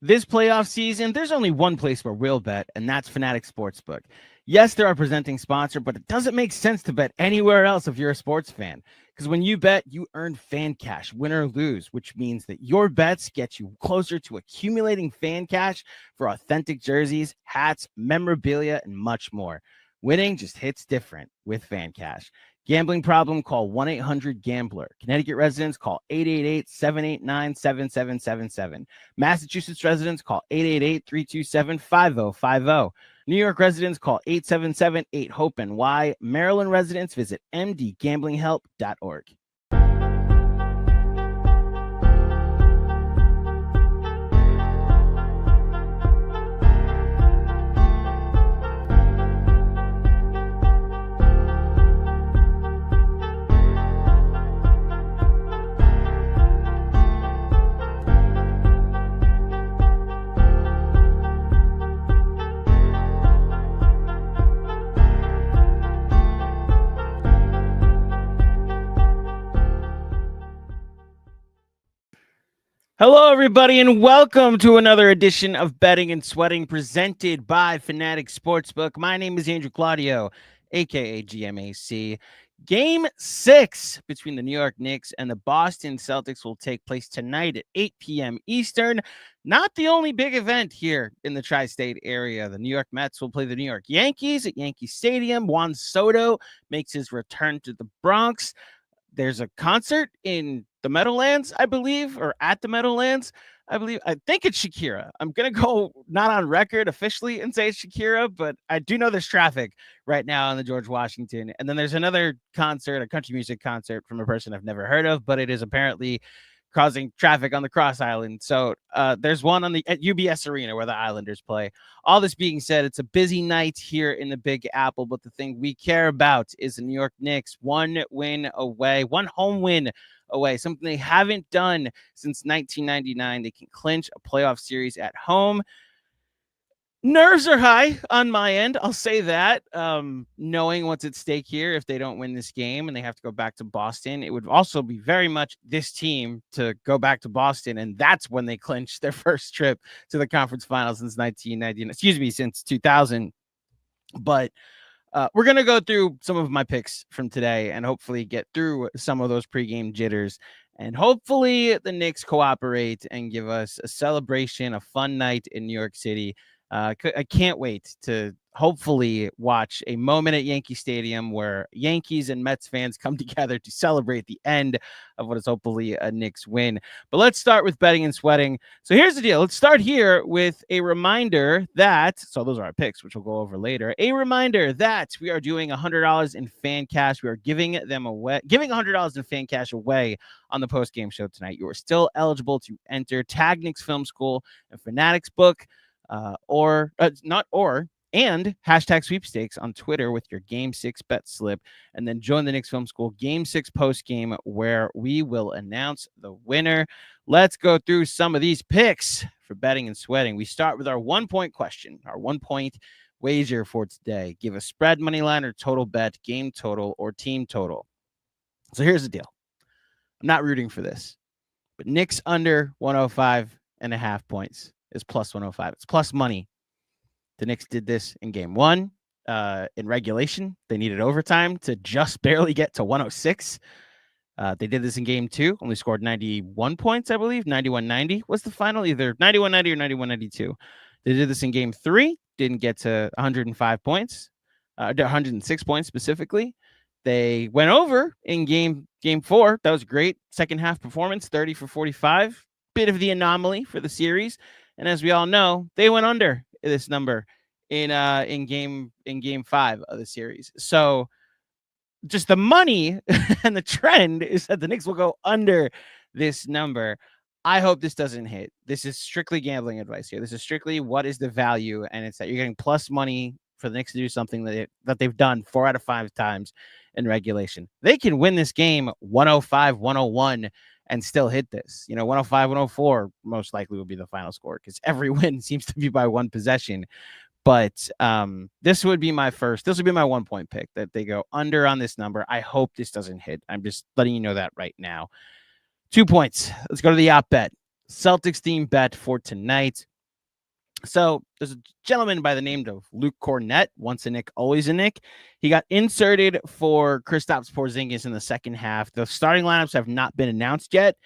This playoff season, there's only one place where we'll bet, and that's Fanatic Sportsbook. Yes, they're our presenting sponsor, but it doesn't make sense to bet anywhere else if you're a sports fan. Because when you bet, you earn fan cash, win or lose, which means that your bets get you closer to accumulating fan cash for authentic jerseys, hats, memorabilia, and much more. Winning just hits different with fan cash. Gambling problem? Call 1-800-GAMBLER. Connecticut residents? Call 888-789-7777. Massachusetts residents? Call 888-327-5050. New York residents? Call 877-8-HOPE-NY. Maryland residents? Visit mdgamblinghelp.org. Hello, everybody, and welcome to another edition of Betting and Sweating presented by Fanatic Sportsbook. My name is Andrew Claudio, a.k.a. GMAC. Game 6 between the New York Knicks and the Boston Celtics will take place tonight at 8 p.m. Eastern. Not the only big event here in the tri-state area. The New York Mets will play the New York Yankees at Yankee Stadium. Juan Soto makes his return to the Bronx. There's a concert in the Meadowlands, I believe, or at the Meadowlands, I believe. I think it's Shakira. I'm going to go not on record officially and say it's Shakira, but I do know there's traffic right now on the George Washington. And then there's another concert, a country music concert from a person I've never heard of, but it is apparently causing traffic on the Cross Island. So there's one at UBS Arena where the Islanders play. All this being said, it's a busy night here in the Big Apple, but the thing we care about is the New York Knicks. One home win away, something they haven't done since 1999. They can clinch a playoff series at home. Nerves are high on my end. I'll say that. Knowing what's at stake here, if they don't win this game and they have to go back to Boston, it would also be very much this team to go back to Boston. And that's when they clinch their first trip to the conference finals since 1999, since 2000. But we're going to go through some of my picks from today and hopefully get through some of those pregame jitters. And hopefully the Knicks cooperate and give us a celebration, a fun night in New York City. I can't wait to hopefully watch a moment at Yankee Stadium where Yankees and Mets fans come together to celebrate the end of what is hopefully a Knicks win. But let's start with betting and sweating. So here's the deal. Let's start here with a reminder so those are our picks, which we'll go over later. A reminder that we are doing $100 in fan cash. We are giving $100 in fan cash away on the post-game show tonight. You are still eligible to enter. Tag Knicks Film School and Fanatics Book. And hashtag sweepstakes on Twitter with your Game 6 bet slip, and then join the Knicks Film School Game 6 post game where we will announce the winner. Let's go through some of these picks for betting and sweating. We start with our 1-point question, our 1-point wager for today. Give a spread, money line, or total bet, game total, or team total. So here's the deal. I'm not rooting for this, but Knicks under 105.5 points is plus 105. It's plus money. The Knicks did this in game 1. In regulation, they needed overtime to just barely get to 106. They did this in game 2, only scored 91 points, I believe. 91-90 was the final, either 91-90 or 91-92. They did this in game 3, didn't get to 105 points, 106 points specifically. They went over in game 4. That was a great second half performance, 30 for 45. Bit of the anomaly for the series. And as we all know, they went under this number in game 5 of the series. So just the money and the trend is that the Knicks will go under this number. I hope this doesn't hit. This is strictly gambling advice here. This is strictly what is the value, and it's that you're getting plus money for the Knicks to do something that they've done 4 out of 5 times in regulation. They can win this game 105-101 and still hit this. 105-104 most likely will be the final score because every win seems to be by one possession. But this would be my 1-point pick, that they go under on this number. I hope this doesn't hit. I'm just letting you know that right now. 2 points. Let's go to the op bet. Celtics theme bet for tonight. So there's a gentleman by the name of Luke Cornett, once a Knick, always a Knick. He got inserted for Kristaps Porzingis in the second half. The starting lineups have not been announced yet,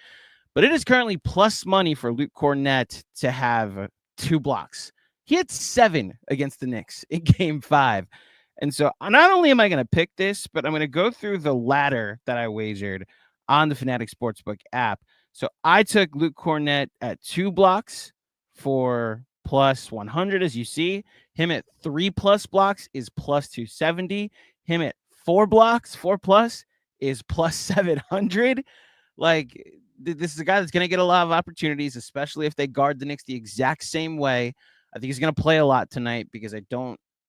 but it is currently plus money for Luke Cornett to have 2 blocks. He had 7 against the Knicks in game 5. And so not only am I going to pick this, but I'm going to go through the ladder that I wagered on the Fanatic Sportsbook app. So I took Luke Cornett at 2 blocks for plus 100, as you see. Him at 3 plus blocks is plus 270. Him at 4 blocks, 4 plus, is plus 700. Like, this is a guy that's going to get a lot of opportunities, especially if they guard the Knicks the exact same way. I think he's going to play a lot tonight because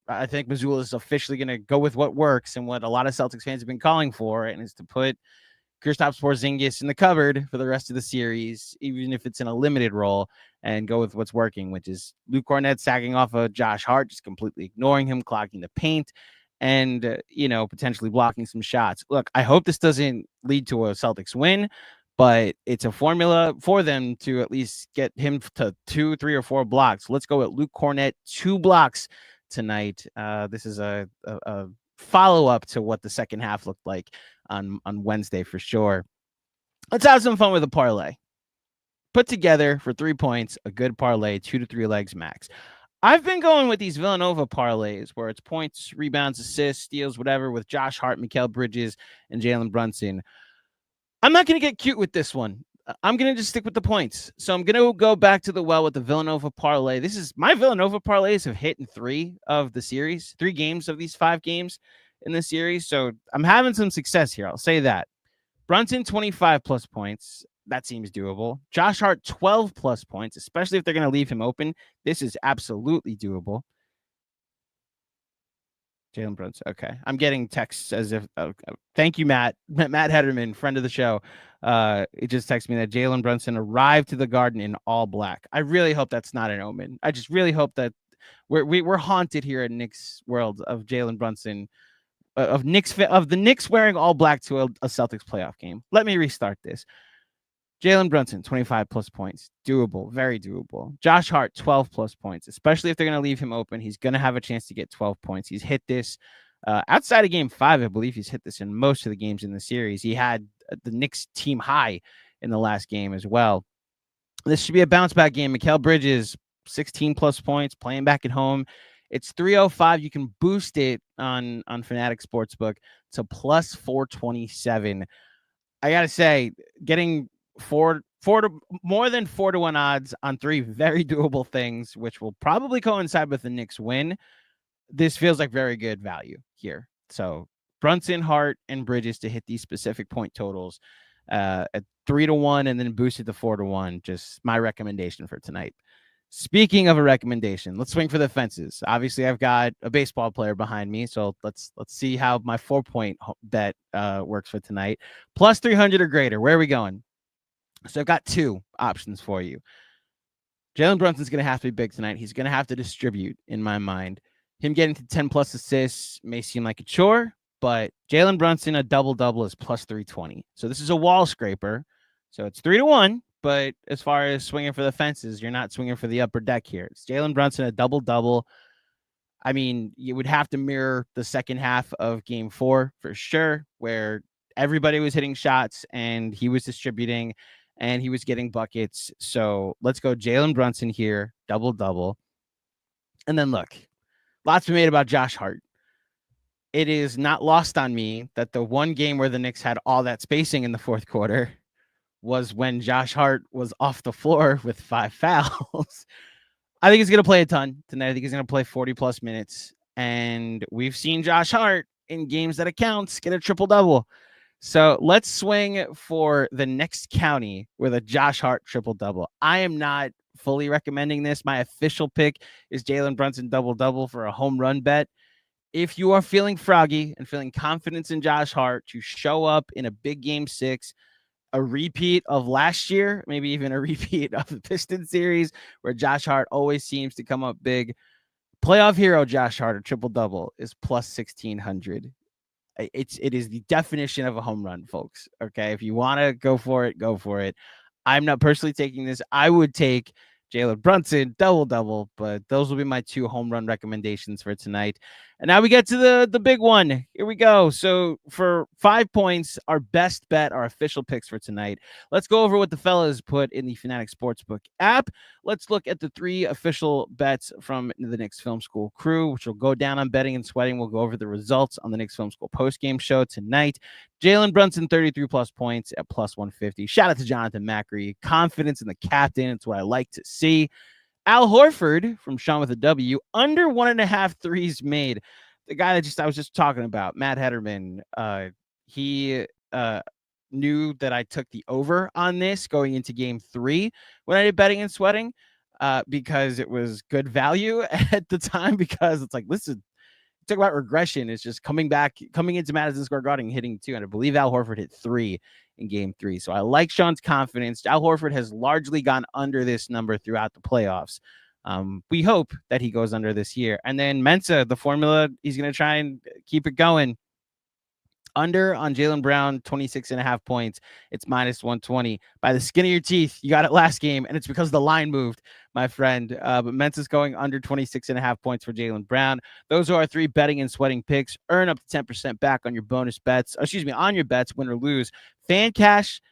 I think Missoula is officially going to go with what works and what a lot of Celtics fans have been calling for, and is to put Kristaps Porzingis in the cupboard for the rest of the series, even if it's in a limited role, and go with what's working, which is Luke Cornett sagging off of Josh Hart, just completely ignoring him, clogging the paint, and, potentially blocking some shots. Look, I hope this doesn't lead to a Celtics win, but it's a formula for them to at least get him to 2, 3, or 4 blocks. Let's go with Luke Cornett, 2 blocks tonight. This is a follow-up to what the second half looked like on Wednesday for sure. Let's have some fun with a parlay. Put together for 3 points, a good parlay, 2 to 3 legs max. I've been going with these Villanova parlays where it's points, rebounds, assists, steals, whatever, with Josh Hart, Mikal Bridges, and Jalen Brunson. I'm not going to get cute with this one. I'm going to just stick with the points. So I'm going to go back to the well with the Villanova parlay. My Villanova parlays have hit in 3 of the series, 3 games of these 5 games in the series. So I'm having some success here. I'll say that. Brunson, 25 plus points. That seems doable. Josh Hart, 12 plus points, especially if they're going to leave him open. This is absolutely doable. Jalen Brunson. Okay. I'm getting texts as if, thank you, Matt. Matt Hederman, friend of the show. It just texted me that Jalen Brunson arrived to the Garden in all black. I really hope that's not an omen. I just really hope that we're haunted here at Knicks world of Jalen Brunson, of the Knicks wearing all black to a Celtics playoff game. Let me restart this. Jalen Brunson, 25 plus points. Doable. Very doable. Josh Hart, 12 plus points. Especially if they're going to leave him open, he's going to have a chance to get 12 points. He's hit this outside of game 5. I believe he's hit this in most of the games in the series. He had the Knicks team high in the last game as well. This should be a bounce back game. Mikal Bridges, 16 plus points, playing back at home. It's 305. You can boost it on Fanatic Sportsbook to plus 427. I got to say, getting more than 4 to 1 odds on 3 very doable things, which will probably coincide with the Knicks win. This feels like very good value here. So Brunson, Hart, and Bridges to hit these specific point totals at 3 to 1 and then boosted to 4 to 1. Just my recommendation for tonight. Speaking of a recommendation, let's swing for the fences. Obviously, I've got a baseball player behind me, so let's see how my 4-point bet works for tonight. Plus 300 or greater. Where are we going? So I've got 2 options for you. Jalen Brunson's going to have to be big tonight. He's going to have to distribute, in my mind. Him getting to 10 plus assists may seem like a chore, but Jalen Brunson, a double-double, is plus 320. So this is a wall scraper. So it's 3 to 1, but as far as swinging for the fences, you're not swinging for the upper deck here. It's Jalen Brunson, a double-double. I mean, you would have to mirror the second half of game 4 for sure, where everybody was hitting shots and he was distributing and he was getting buckets. So let's go Jalen Brunson here, double-double. And then look, lots been made about Josh Hart. It is not lost on me that the one game where the Knicks had all that spacing in the fourth quarter was when Josh Hart was off the floor with 5 fouls. I think he's going to play a ton tonight. I think he's going to play 40-plus minutes. And we've seen Josh Hart in games that it counts get a triple-double. So let's swing for the next county with a Josh Hart triple-double. I am not fully recommending this. My official pick is Jalen Brunson double-double for a home run bet. If you are feeling froggy and feeling confidence in Josh Hart to show up in a big game 6, a repeat of last year, maybe even a repeat of the Pistons series where Josh Hart always seems to come up big, playoff hero Josh Hart, a triple-double, is plus 1,600. It is the definition of a home run, folks. Okay, if you want to go for it, go for it. I'm not personally taking this. I would take Jalen Brunson, double-double, but those will be my 2 home run recommendations for tonight. And now we get to the big one. Here we go. So for 5 points, our best bet, our official picks for tonight. Let's go over what the fellas put in the Fanatic Sportsbook app. Let's look at the 3 official bets from the Knicks Film School crew, which will go down on betting and sweating. We'll go over the results on the Knicks Film School postgame show tonight. Jalen Brunson, 33 plus points at plus 150. Shout out to Jonathan Macri. Confidence in the captain. It's what I like to see. Al Horford from Sean with a W, under 1.5 threes made. The guy that I was just talking about, Matt Hederman, he knew that I took the over on this going into game 3 when I did betting and sweating, because it was good value at the time, because it's like, listen, talk about regression. It's just coming into Madison Square Garden, hitting 2. And I believe Al Horford hit 3 in game 3. So I like Sean's confidence. Al Horford has largely gone under this number throughout the playoffs. We hope that he goes under this year. And then Mensa, the formula, he's going to try and keep it going. Under on Jaylen Brown, 26.5 points. It's minus 120. By the skin of your teeth, you got it last game, and it's because the line moved, my friend. But Mensa's going under 26.5 points for Jaylen Brown. Those are our 3 betting and sweating picks. Earn up to 10% back on your bonus bets. On your bets, win or lose. Fan Cash.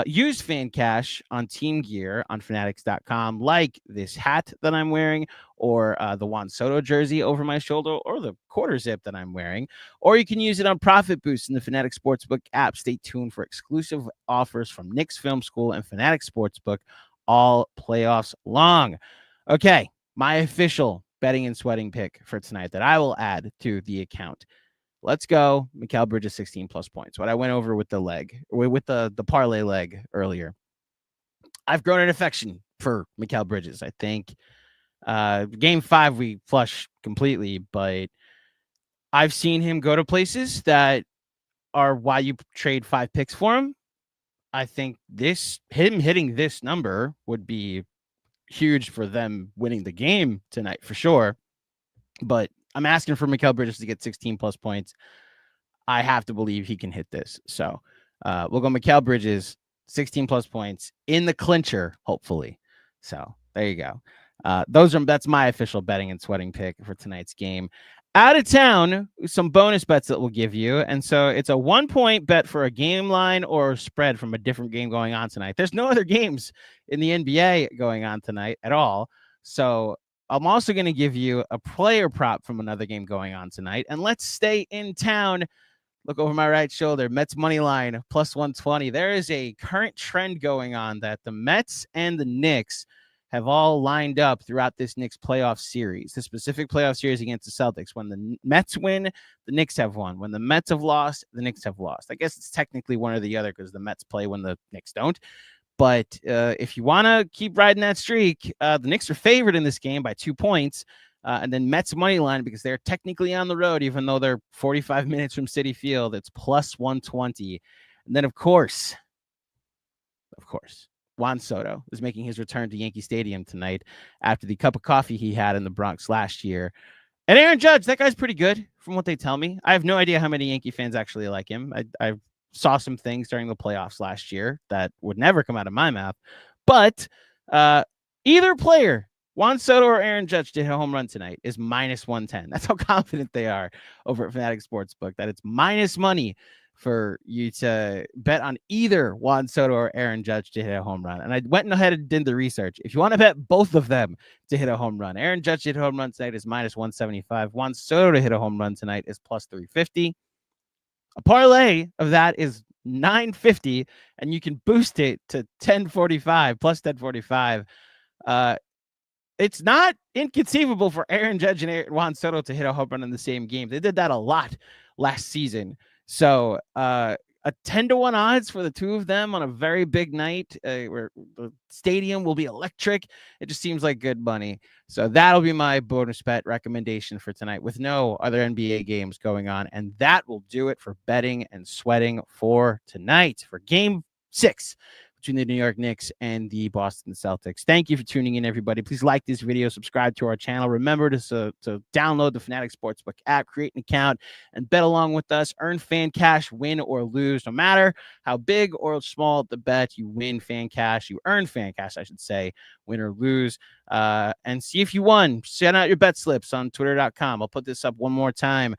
Use Fan Cash on Team Gear on Fanatics.com, like this hat that I'm wearing, or the Juan Soto jersey over my shoulder, or the quarter zip that I'm wearing. Or you can use it on Profit Boost in the Fanatic Sportsbook app. Stay tuned for exclusive offers from Knicks Film School and Fanatic Sportsbook all playoffs long. Okay, my official betting and sweating pick for tonight that I will add to the account. Let's go. Mikal Bridges, 16 plus points. What I went over with the parlay leg earlier. I've grown an affection for Mikal Bridges. I think game 5 we flush completely, but I've seen him go to places that are why you trade 5 picks for him. I think him hitting this number would be huge for them winning the game tonight for sure. But I'm asking for Mikal Bridges to get 16 plus points. I have to believe he can hit this. So we'll go Mikal Bridges, 16 plus points in the clincher, hopefully. So there you go. That's my official betting and sweating pick for tonight's game. Out of town, some bonus bets that we'll give you. And so it's a 1-point bet for a game line or spread from a different game going on tonight. There's no other games in the NBA going on tonight at all. So I'm also going to give you a player prop from another game going on tonight. And let's stay in town. Look over my right shoulder. Mets money line, plus 120. There is a current trend going on that the Mets and the Knicks have all lined up throughout this Knicks playoff series, the specific playoff series against the Celtics. When the Mets win, the Knicks have won. When the Mets have lost, the Knicks have lost. I guess it's technically one or the other because the Mets play when the Knicks don't. But if you want to keep riding that streak, the Knicks are favored in this game by 2 points. And then Mets money line, because they're technically on the road, even though they're 45 minutes from Citi Field, it's plus 120. And then, of course, Juan Soto is making his return to Yankee Stadium tonight after the cup of coffee he had in the Bronx last year. And Aaron Judge, that guy's pretty good from what they tell me. I have no idea how many Yankee fans actually like him. I saw some things during the playoffs last year that would never come out of my mouth. But either player, Juan Soto or Aaron Judge, to hit a home run tonight is minus 110. That's how confident they are over at Fanatic Sportsbook, that it's minus money for you to bet on either Juan Soto or Aaron Judge to hit a home run. And I went ahead and did the research. If you want to bet both of them to hit a home run, Aaron Judge to hit a home run tonight is minus 175. Juan Soto to hit a home run tonight is plus 350. A parlay of that is 950, and you can boost it to 1045, plus 1045. It's not inconceivable for Aaron Judge and Juan Soto to hit a home run in the same game. They did that a lot last season. So a 10-1 odds for the two of them on a very big night where the stadium will be electric. It just seems like good money. So that'll be my bonus bet recommendation for tonight with no other NBA games going on. And that will do it for betting and sweating for tonight for game 6 between the New York Knicks and the Boston Celtics. Thank you for tuning in, everybody. Please like this video, subscribe to our channel. Remember to download the Fanatic Sportsbook app, create an account, and bet along with us. Earn fan cash, win or lose. No matter how big or small the bet, you win fan cash. You earn fan cash, I should say, win or lose. And see if you won. Send out your bet slips on twitter.com. I'll put this up one more time.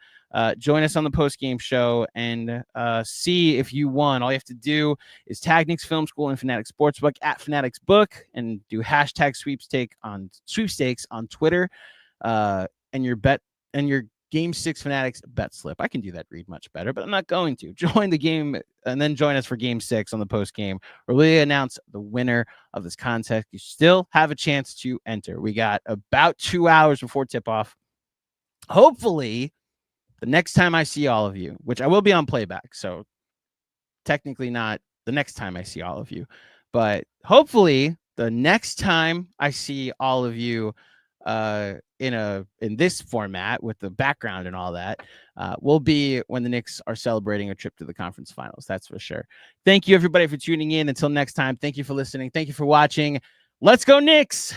Join us on the post-game show and see if you won. All you have to do is tag Knicks Film School and Fanatic Sportsbook at Fanatics Book and do hashtag sweepstakes on Twitter and your Game 6 Fanatics bet slip. I can do that read much better, but I'm not going to. Join the game and then join us for Game 6 on the post-game where we announce the winner of this contest. You still have a chance to enter. We got about 2 hours before tip-off. Hopefully, the next time I see all of you, which I will be on playback, so technically not the next time I see all of you, but hopefully the next time I see all of you in this format with the background and all that will be when the Knicks are celebrating a trip to the conference finals. That's for sure. Thank you, everybody, for tuning in. Until next time, thank you for listening. Thank you for watching. Let's go Knicks,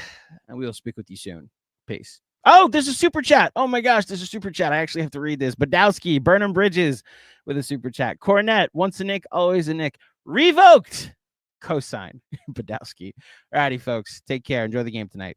and we will speak with you soon. Peace. Oh, there's a super chat. Oh my gosh, there's a super chat. I actually have to read this. Badowski, Burnham Bridges with a super chat. Cornette, once a Knick, always a Knick. Revoked. Cosign. Badowski. All righty, folks. Take care. Enjoy the game tonight.